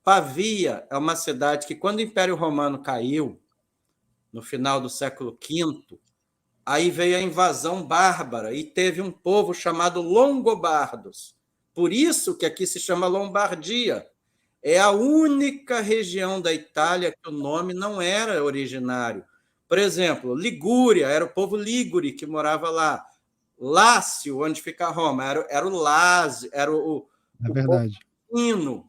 Pavia é uma cidade que, quando o Império Romano caiu, no final do século V, aí veio a invasão bárbara e teve um povo chamado Longobardos. Por isso que aqui se chama Lombardia. É a única região da Itália que o nome não era originário. Por exemplo, Ligúria, era o povo lígure que morava lá. Lácio, onde fica Roma, era o Lázio, era É o povo verdade. fino.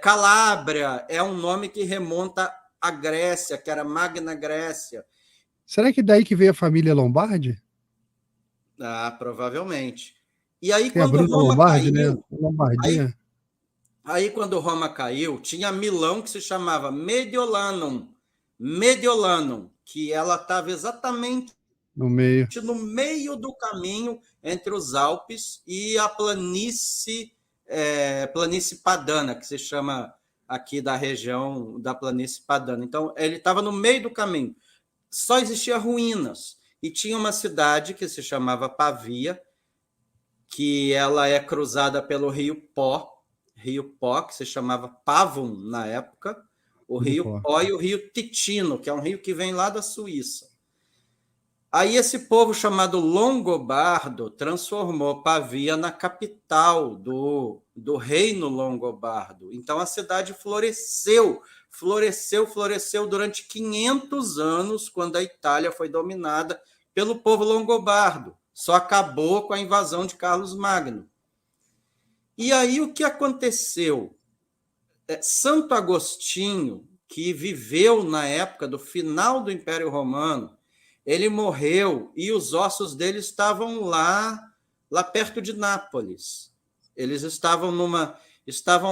Calábria é um nome que remonta à Grécia, que era Magna Grécia. Será que daí que veio a família Lombardi? Provavelmente. E aí, Tem a quando Bruna Roma Lombardi, né? caiu, aí, Lombardinha. aí quando Roma caiu, tinha Milão que se chamava Mediolanum, que ela estava exatamente No meio. no meio do caminho entre os Alpes e a planície padana, que se chama aqui da região da planície padana. Então, ele estava no meio do caminho. Só existiam ruínas. E tinha uma cidade que se chamava Pavia, que ela é cruzada pelo Rio Pó, que se chamava Pavum na época, o Rio Pó e o Rio Ticino, que é um rio que vem lá da Suíça. Aí esse povo chamado Longobardo transformou Pavia na capital do reino Longobardo. Então a cidade floresceu durante 500 anos, quando a Itália foi dominada pelo povo longobardo. Só acabou com a invasão de Carlos Magno. E aí o que aconteceu? Santo Agostinho, que viveu na época do final do Império Romano, ele morreu e os ossos dele estavam lá perto de Nápoles. Eles estavam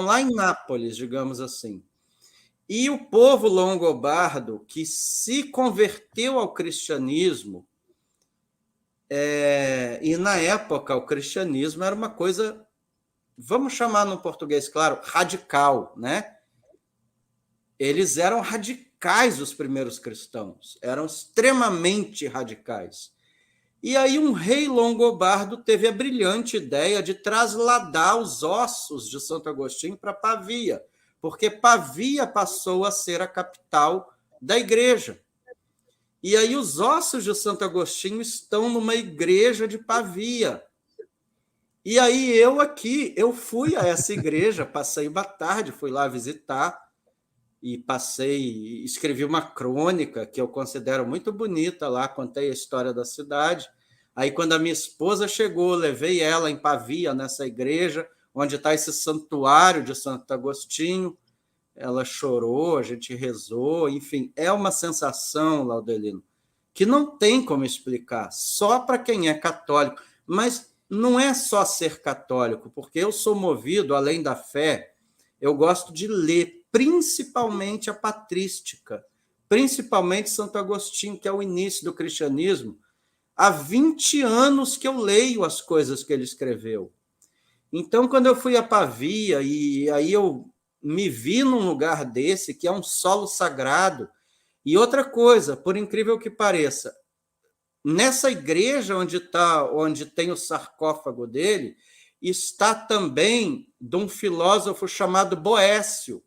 lá em Nápoles, digamos assim. E o povo longobardo, que se converteu ao cristianismo, e na época o cristianismo era uma coisa, vamos chamar no português, claro, radical, né? Eles eram radicais, os primeiros cristãos, eram extremamente radicais. E aí um rei longobardo teve a brilhante ideia de trasladar os ossos de Santo Agostinho para Pavia, porque Pavia passou a ser a capital da igreja. E aí os ossos de Santo Agostinho estão numa igreja de Pavia. E aí eu fui a essa igreja, passei uma tarde, fui lá visitar, e escrevi uma crônica que eu considero muito bonita lá, contei a história da cidade. Aí, quando a minha esposa chegou, levei ela em Pavia, nessa igreja, onde está esse santuário de Santo Agostinho. Ela chorou, a gente rezou, enfim, é uma sensação, Laudelino, que não tem como explicar, só para quem é católico. Mas não é só ser católico, porque eu sou movido, além da fé, eu gosto de ler, principalmente a patrística, principalmente Santo Agostinho, que é o início do cristianismo. Há 20 anos que eu leio as coisas que ele escreveu. Então, quando eu fui a Pavia, e aí eu me vi num lugar desse, que é um solo sagrado. E outra coisa, por incrível que pareça, nessa igreja onde tem o sarcófago dele, está também de um filósofo chamado Boécio,